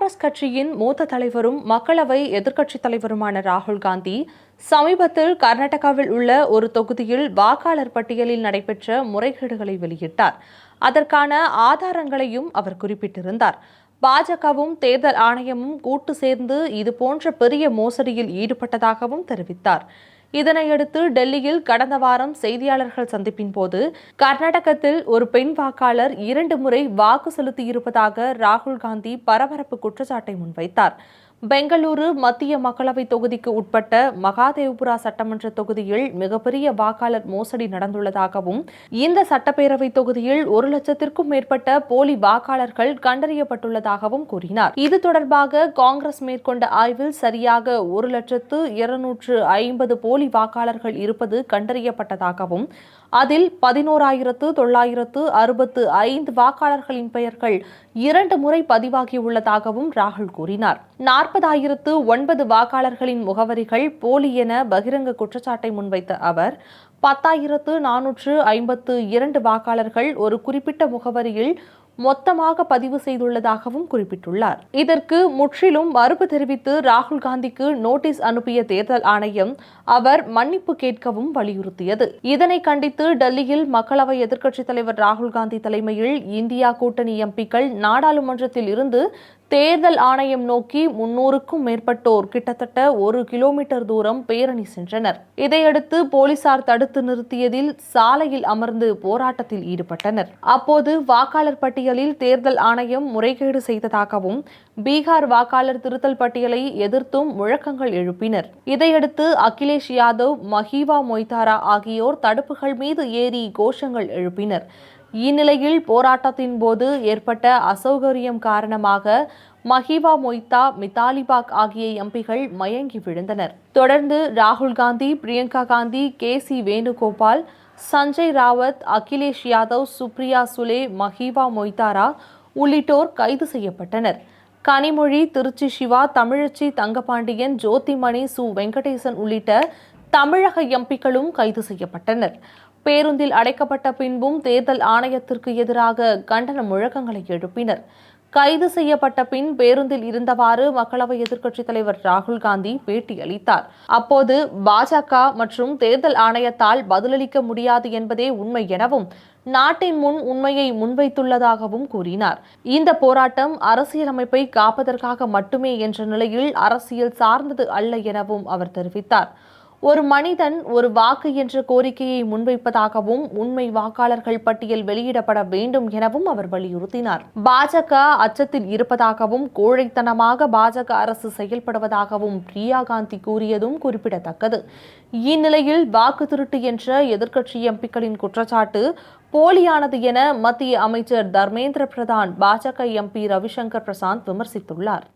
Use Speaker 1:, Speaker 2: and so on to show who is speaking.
Speaker 1: காங்கிரஸ் கட்சியின் மூத்த தலைவரும் மக்களவை எதிர்க்கட்சித் தலைவருமான ராகுல் காந்தி சமீபத்தில் கர்நாடகாவில் உள்ள ஒரு தொகுதியில் வாக்காளர் பட்டியலில் நடைபெற்ற முறைகேடுகளை வெளியிட்டார். அதற்கான ஆதாரங்களையும் அவர் குறிப்பிட்டிருந்தார். பாஜகவும் தேர்தல் ஆணையமும் கூட்டு சேர்ந்து இதுபோன்ற பெரிய மோசடியில் ஈடுபட்டதாகவும் தெரிவித்தார். இதனையடுத்து டெல்லியில் கடந்த வாரம் செய்தியாளர்கள் சந்திப்பின் போது கர்நாடகத்தில் ஒரு பெண் வாக்காளர் 2 முறை வாக்கு செலுத்தியிருப்பதாக ராகுல் காந்தி பரபரப்பு குற்றச்சாட்டை முன்வைத்தார். பெங்களூரு மத்திய மக்களவை தொகுதிக்கு உட்பட்ட மகாதேவ்புரா சட்டமன்ற தொகுதியில் மிகப்பெரிய வாக்காளர் மோசடி நடந்துள்ளதாகவும் இந்த சட்டப்பேரவை தொகுதியில் 1 லட்சத்திற்கும் மேற்பட்ட போலி வாக்காளர்கள் கண்டறியப்பட்டுள்ளதாகவும் கூறினார். இது தொடர்பாக காங்கிரஸ் மேற்கொண்ட ஆய்வில் சரியாக 1,250,000 போலி வாக்காளர்கள் இருப்பது கண்டறியப்பட்டதாகவும் அதில் 11,965 வாக்காளர்களின் பெயர்கள் 2 முறை பதிவாகியுள்ளதாகவும் ராகுல் கூறினார். 40,009 வாக்காளர்களின் முகவரிகள் போலி என பகிரங்க குற்றச்சாட்டை முன்வைத்த அவர் 10,452 வாக்காளர்கள் ஒரு குறிப்பிட்ட முகவரியில் மொத்தமாக பதிவு செய்துள்ளதாகவும் குறிப்பிட்டுள்ளார். இதற்கு முற்றிலும் மறுப்பு தெரிவித்து ராகுல் காந்திக்கு நோட்டீஸ் அனுப்பிய தேர்தல் ஆணையம் அவர் மன்னிப்பு கேட்கவும் வலியுறுத்தியது. இதனை கண்டித்து டெல்லியில் மக்களவை எதிர்க்கட்சித் தலைவர் ராகுல் காந்தி தலைமையில் இந்தியா கூட்டணி எம்பிக்கள் நாடாளுமன்றத்தில் இருந்து தேர்தல் ஆணையம் நோக்கி 300க்கும் மேற்பட்டோர் கிட்டத்தட்ட 1 கிலோமீட்டர் தூரம் பேரணி சென்றனர். இதையடுத்து போலீசார் தடுத்து நிறுத்தியதில் சாலையில் அமர்ந்து போராட்டத்தில் ஈடுபட்டனர். அப்போது வாக்காளர் பட்டியலில் தேர்தல் ஆணையம் முறைகேடு செய்ததாகவும் பீகார் வாக்காளர் திருத்தல் பட்டியலை எதிர்த்தும் முழக்கங்கள் எழுப்பினர். இதையடுத்து அகிலேஷ் யாதவ், மஹிவா மொய்தாரா ஆகியோர் தடுப்புகள் மீது ஏறி கோஷங்கள் எழுப்பினர். இந்நிலையில் போராட்டத்தின் போது ஏற்பட்ட அசௌகரியம் காரணமாக மஹிவா மொய்தா, மித்தாலிபாக் ஆகிய எம்பிகள் மயங்கி விழுந்தனர். தொடர்ந்து ராகுல் காந்தி, பிரியங்கா காந்தி, KC வேணுகோபால், சஞ்சய் ராவத், அகிலேஷ் யாதவ், சுப்ரியா சுலே, மஹிவா மொய்தாரா உள்ளிட்டோர் கைது செய்யப்பட்டனர். கனிமொழி, திருச்சி சிவா, தமிழச்சி தங்கபாண்டியன், ஜோதிமணி, சு வெங்கடேசன் உள்ளிட்ட தமிழக எம்பிக்களும் கைது செய்யப்பட்டனர். பேருந்தில் அடைக்கப்பட்ட பின்பும் தேர்தல் ஆணையத்திற்கு எதிராக கண்டன முழக்கங்களை எழுப்பினர். கைது செய்யப்பட்ட பின் பேருந்தில் இருந்தவாறு மக்களவை எதிர்க்கட்சித் தலைவர் ராகுல் காந்தி பேட்டியளித்தார். அப்போது பாஜக மற்றும் தேர்தல் ஆணையத்தால் பதிலளிக்க முடியாது என்பதே உண்மை எனவும் நாட்டின் முன் உண்மையை முன்வைத்துள்ளதாகவும் கூறினார். இந்த போராட்டம் அரசியலமைப்பை காப்பதற்காக மட்டுமே என்ற நிலையில் அரசியல் சார்ந்தது அல்ல எனவும் அவர் தெரிவித்தார். ஒரு மனிதன் ஒரு வாக்கு என்ற கோரிக்கையை முன்வைப்பதாகவும் உண்மை வாக்காளர்கள் பட்டியல் வெளியிடப்பட வேண்டும் எனவும் அவர் வலியுறுத்தினார். பாஜக அச்சத்தில் இருப்பதாகவும் கோழைத்தனமாக பாஜக அரசு செயல்படுவதாகவும் பிரியா காந்தி கூறியதும் குறிப்பிடத்தக்கது. இந்நிலையில் வாக்கு திருட்டு என்ற எதிர்க்கட்சி எம்பிக்களின் குற்றச்சாட்டு போலியானது என மத்திய அமைச்சர் தர்மேந்திர பிரதான், பாஜக MP ரவிசங்கர் பிரசாத் விமர்சித்துள்ளார்.